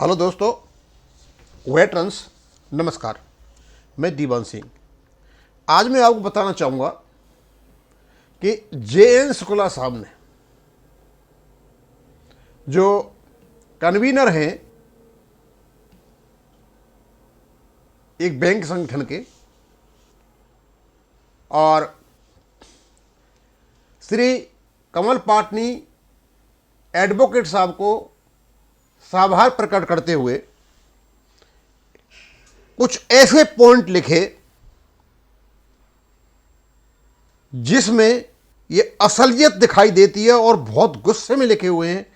Hello दोस्तों, veterans नमस्कार। मैं दीवान सिंह। आज मैं आपको बताना चाहूँगा कि जे.एन. शुक्ला साहब ने, जो कन्वीनर हैं एक बैंक संगठन के, और श्री कमल पाटनी एडवोकेट साहब को आभार प्रकट करते हुए कुछ ऐसे पॉइंट लिखे जिसमें ये असलियत दिखाई देती है, और बहुत गुस्से में लिखे हुए हैं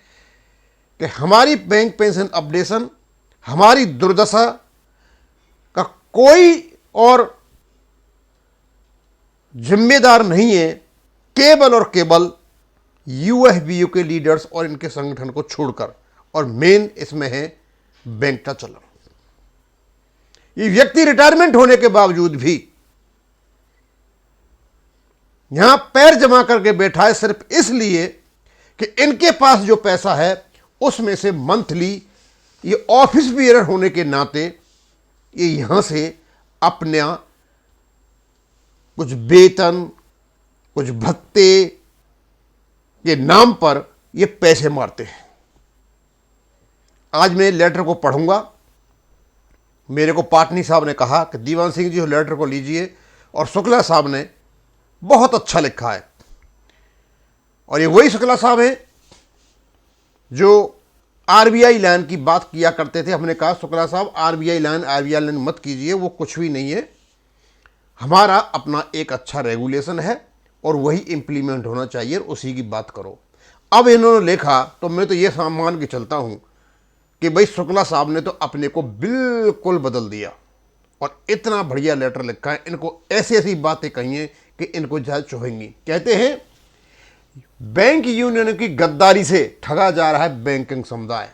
कि हमारी बैंक पेंशन अपडेशन, हमारी दुर्दशा का कोई और जिम्मेदार नहीं है, केवल और केवल यूएफबीयू के लीडर्स और इनके संगठन को छोड़कर। और मेन इसमें है बैंक का चलन। ये व्यक्ति रिटायरमेंट होने के बावजूद भी यहां पैर जमा करके बैठा है, सिर्फ इसलिए कि इनके पास जो पैसा है उसमें से मंथली, ये ऑफिस बियरर होने के नाते, ये यहां से अपना कुछ वेतन, कुछ भत्ते के नाम पर ये पैसे मारते हैं। आज मैं लेटर को पढ़ूंगा। मेरे को पाटनी साहब ने कहा कि दीवान सिंह जी लेटर को लीजिए, और शुक्ला साहब ने बहुत अच्छा लिखा है। और ये वही शुक्ला साहब हैं जो आरबीआई लाइन की बात किया करते थे। हमने कहा शुक्ला साहब आरबीआई लाइन मत कीजिए, वो कुछ भी नहीं है। हमारा अपना एक अच्छा रेगुलेशन है और वही इंप्लीमेंट होना चाहिए, और उसी की बात करो। अब इन्होंने लिखा तो मैं तो ये मान के चलता हूं कि भाई शुक्ला साहब ने तो अपने को बिल्कुल बदल दिया, और इतना बढ़िया लेटर लिखा है। इनको ऐसी ऐसी बातें कही हैं कि इनको ज्यादा चुभेंगी। कहते हैं बैंक यूनियन की गद्दारी से ठगा जा रहा है बैंकिंग समुदाय।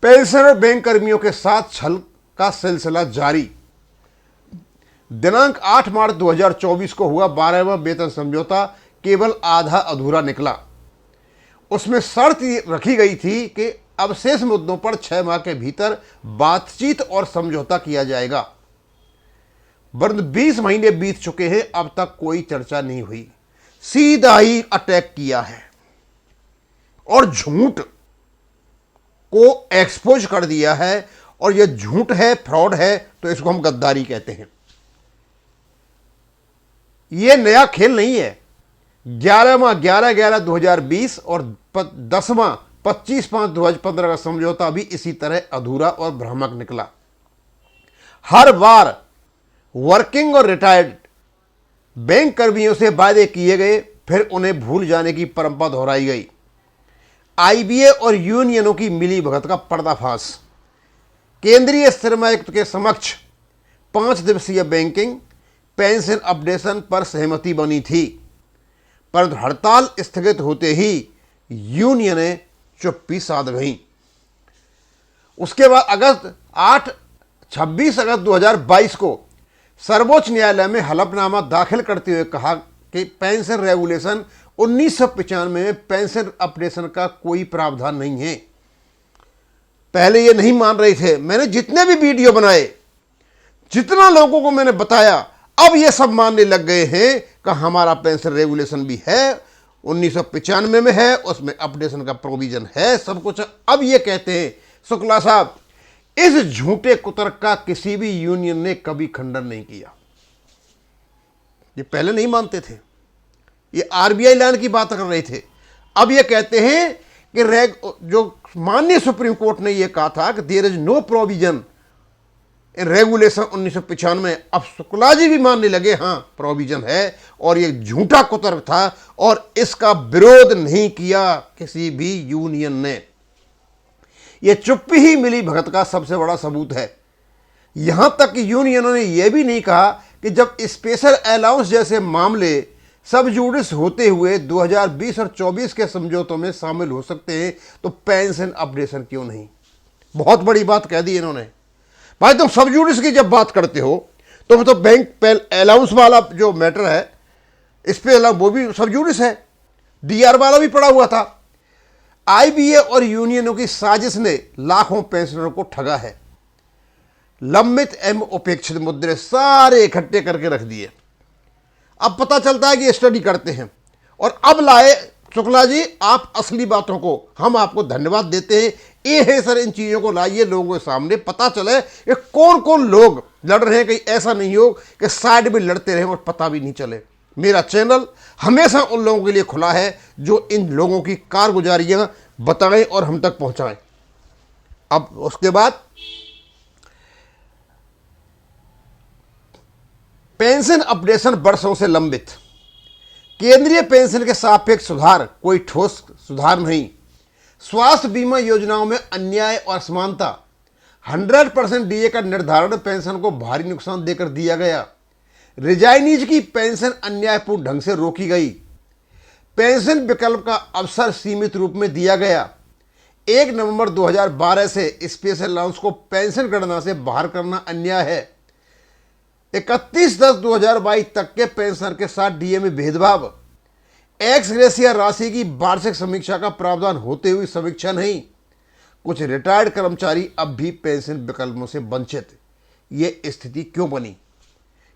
पेंशनर बैंक कर्मियों के साथ छल का सिलसिला जारी। दिनांक 8 मार्च 2024 को हुआ 12वां वेतन समझौता केवल आधा अधूरा निकला। उसमें शर्त रखी गई थी कि अवशेष मुद्दों पर 6 माह के भीतर बातचीत और समझौता किया जाएगा। वरन 20 महीने बीत चुके हैं, अब तक कोई चर्चा नहीं हुई। सीधा ही अटैक किया है और झूठ को एक्सपोज कर दिया है। और यह झूठ है, फ्रॉड है, तो इसको हम गद्दारी कहते हैं। यह नया खेल नहीं है। 11/11/2020 और 10वां 25/5/2015 का समझौता भी इसी तरह अधूरा और भ्रामक निकला। हर बार वर्किंग और रिटायर्ड बैंक कर्मियों से वादे किए गए, फिर उन्हें भूल जाने की परंपरा दोहराई गई। आईबीए और यूनियनों की मिलीभगत का पर्दाफाश। केंद्रीय श्रमायुक्त के समक्ष 5 दिवसीय बैंकिंग पेंशन अपडेशन पर सहमति बनी थी, परंतु हड़ताल स्थगित होते ही यूनियनें चुप्पी साध गईं। उसके बाद 26 अगस्त 2022 को सर्वोच्च न्यायालय में हलफनामा दाखिल करते हुए कहा कि पेंशन रेगुलेशन 1995 में पेंशन अपडेशन का कोई प्रावधान नहीं है। पहले ये नहीं मान रहे थे। मैंने जितने भी वीडियो बनाए, जितना लोगों को मैंने बताया, अब ये सब मानने लग गए हैं कि हमारा पेंशन रेगुलेशन भी है, 1995 में है, उसमें अपडेशन का प्रोविजन है, सब कुछ। अब ये कहते हैं शुक्ला साहब, इस झूठे कुतर्क का किसी भी यूनियन ने कभी खंडन नहीं किया। ये पहले नहीं मानते थे, ये आरबीआई लाइन की बात कर रहे थे। अब ये कहते हैं कि जो माननीय सुप्रीम कोर्ट ने यह कहा था कि there is no provision in regulation 1995, अब शुक्ला जी भी मानने लगे हाँ प्रोविजन है, और ये झूठा कुतर्क था, और इसका विरोध नहीं किया किसी भी यूनियन ने। ये चुप्पी ही मिली भगत का सबसे बड़ा सबूत है। यहां तक कि यूनियनों ने यह भी नहीं कहा कि जब स्पेशल अलाउंस जैसे मामले सब जुडिस होते हुए 2020 और 24 के समझौतों में शामिल हो सकते हैं, तो पेंशन अपडेशन क्यों नहीं। बहुत बड़ी बात कह दी इन्होंने। भाई तुम सब जुडिस की जब बात करते हो तो बैंक अलाउंस वाला जो मैटर है, इस पे वो भी सब जुडिस है, डीआर वाला भी पड़ा हुआ था। आईबीए और यूनियनों की साजिश ने लाखों पेंशनरों को ठगा है। लंबित एवं उपेक्षित मुद्दे सारे इकट्ठे करके रख दिए। अब पता चलता है कि स्टडी करते हैं और अब लाए शुक्ला जी आप असली बातों को। हम आपको धन्यवाद देते हैं। ये है सर, इन चीज़ों को लाइए लोगों के सामने, पता चले कि कौन कौन लोग लड़ रहे हैं। कहीं ऐसा नहीं हो कि साइड में लड़ते रहें और पता भी नहीं चले। मेरा चैनल हमेशा उन लोगों के लिए खुला है जो इन लोगों की कारगुजारियां बताएं और हम तक पहुंचाएं। अब उसके बाद पेंशन अपडेशन वर्षों से लंबित। केंद्रीय पेंशन के सापेक्ष सुधार कोई ठोस सुधार नहीं। स्वास्थ्य बीमा योजनाओं में अन्याय और असमानता। 100% डीए का निर्धारण पेंशन को भारी नुकसान देकर दिया गया। रिजाइनीज की पेंशन अन्यायपूर्ण ढंग से रोकी गई। पेंशन विकल्प का अवसर सीमित रूप में दिया गया। 1 नवंबर 2012 से स्पेशल अलाउंस को पेंशन गणना से बाहर करना अन्याय है। 31/10/2022 तक के पेंशनर के साथ डीए में भेदभाव। एक्स ग्रेशिया राशि की वार्षिक समीक्षा का प्रावधान होते हुए समीक्षा नहीं। कुछ रिटायर्ड कर्मचारी अब भी पेंशन विकल्पों से वंचित। ये स्थिति क्यों बनी?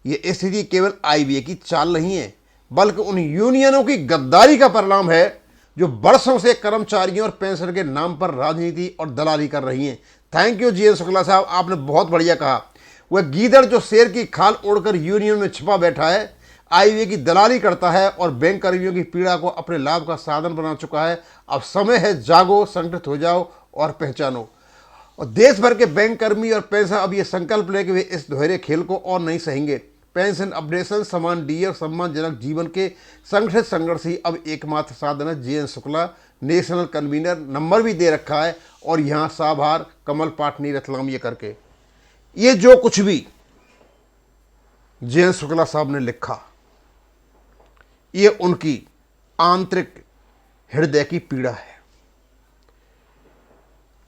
ये स्थिति केवल आईबीए की चाल नहीं है, बल्कि उन यूनियनों की गद्दारी का परिणाम है जो वर्षों से कर्मचारियों और पेंशन के नाम पर राजनीति और दलाली कर रही हैं। थैंक यू जीएन शुक्ला साहब, आपने बहुत बढ़िया कहा। वह गीदड़ जो शेर की खाल ओढ़कर यूनियन में छिपा बैठा है, आईबीए की दलाली करता है और बैंक कर्मियों की पीड़ा को अपने लाभ का साधन बना चुका है। अब समय है, जागो, संगठित हो जाओ और पहचानो। और देश भर के बैंक कर्मी और पेंशन अब ये संकल्प ले कि वे इस दोहरे खेल को और नहीं सहेंगे। पेंशन अपडेशन, समान डीए और सम्मानजनक जीवन के संगठित संघर्ष ही अब एकमात्र साधन है। GN Shukla national convener, number भी दे रखा है और यहाँ साभार कमल पाटनी रतलाम ये करके। ये जो कुछ भी जीएन शुक्ला साहब ने लिखा, ये उनकी आंतरिक हृदय की पीड़ा है।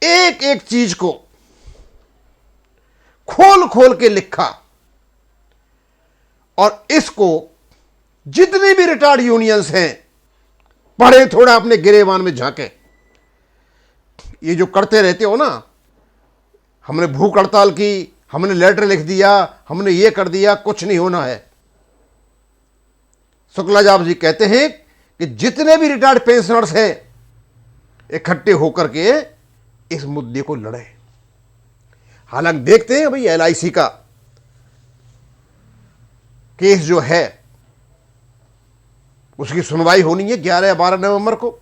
एक एक चीज को खोल खोल के लिखा और इसको जितनी भी रिटायर्ड यूनियंस हैं पढ़े, थोड़ा अपने गिरेबान में झांके। ये जो करते रहते हो ना, हमने भूख हड़ताल की, हमने लेटर लिख दिया, हमने ये कर दिया, कुछ नहीं होना है। शुक्ला साहब जी कहते हैं कि जितने भी रिटायर्ड पेंशनर्स हैं इकट्ठे होकर के इस मुद्दे को लड़े। हालांकि देखते हैं भाई, एलआईसी का केस जो है उसकी सुनवाई होनी है 11 या 12 नवंबर को।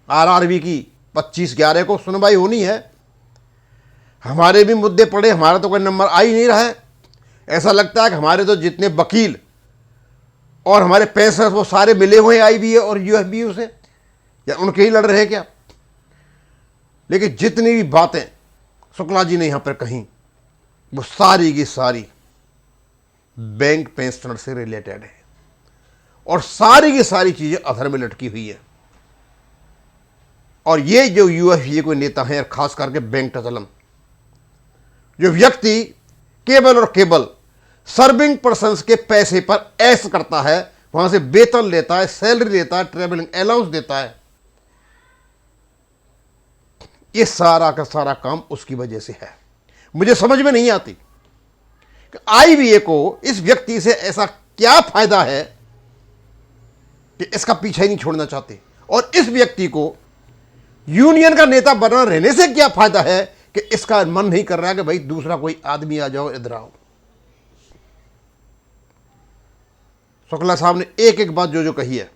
आरआरबी की 25/11 को सुनवाई होनी है। हमारे भी मुद्दे पड़े, हमारा तो कोई नंबर आ ही नहीं रहा है। ऐसा लगता है कि हमारे तो जितने वकील और हमारे पैसे वो सारे मिले हुए हैं आईबीए और यूएफबीयू से, या उनके ही लड़ रहे हैं क्या? लेकिन जितनी भी बातें शुक्ला जी ने यहां पर कही वो सारी की सारी बैंक पेंशनर से रिलेटेड है और सारी की सारी चीजें अधर में लटकी हुई है। और ये जो यूएफबीयू के नेता हैं, खास करके बैंक टचलम, जो व्यक्ति केवल और केवल सर्विंग पर्सन्स के पैसे पर ऐश करता है, वहां से वेतन लेता है, सैलरी लेता है, ट्रेवलिंग अलाउंस देता है, ये सारा का सारा काम उसकी वजह से है। मुझे समझ में नहीं आती कि आईबीए को इस व्यक्ति से ऐसा क्या फायदा है कि इसका पीछा ही नहीं छोड़ना चाहते, और इस व्यक्ति को यूनियन का नेता बना रहने से क्या फायदा है कि इसका मन नहीं कर रहा है कि भाई दूसरा कोई आदमी आ जाओ, इधर आओ। शुक्ला साहब ने एक एक बात जो जो कही है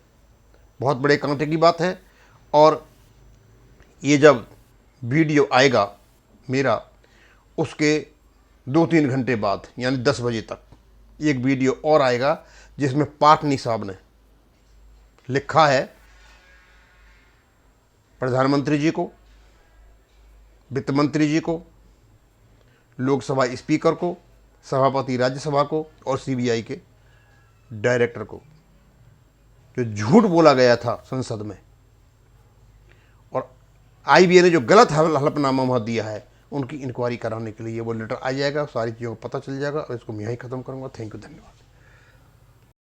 बहुत बड़े कांटे की बात है। और ये जब वीडियो आएगा मेरा, उसके 2-3 घंटे बाद यानी 10 बजे तक एक वीडियो और आएगा जिसमें पाटनी साहब ने लिखा है प्रधानमंत्री जी को, वित्त मंत्री जी को, लोकसभा स्पीकर को, सभापति राज्यसभा को और सीबीआई के डायरेक्टर को, जो झूठ बोला गया था संसद में और आईबीए ने जो गलत हलफनामा वहां दिया है, उनकी इंक्वायरी कराने के लिए वो लेटर आ जाएगा। सारी चीज़ों को पता चल जाएगा और इसको मैं यहीं ख़त्म करूंगा। थैंक यू, धन्यवाद।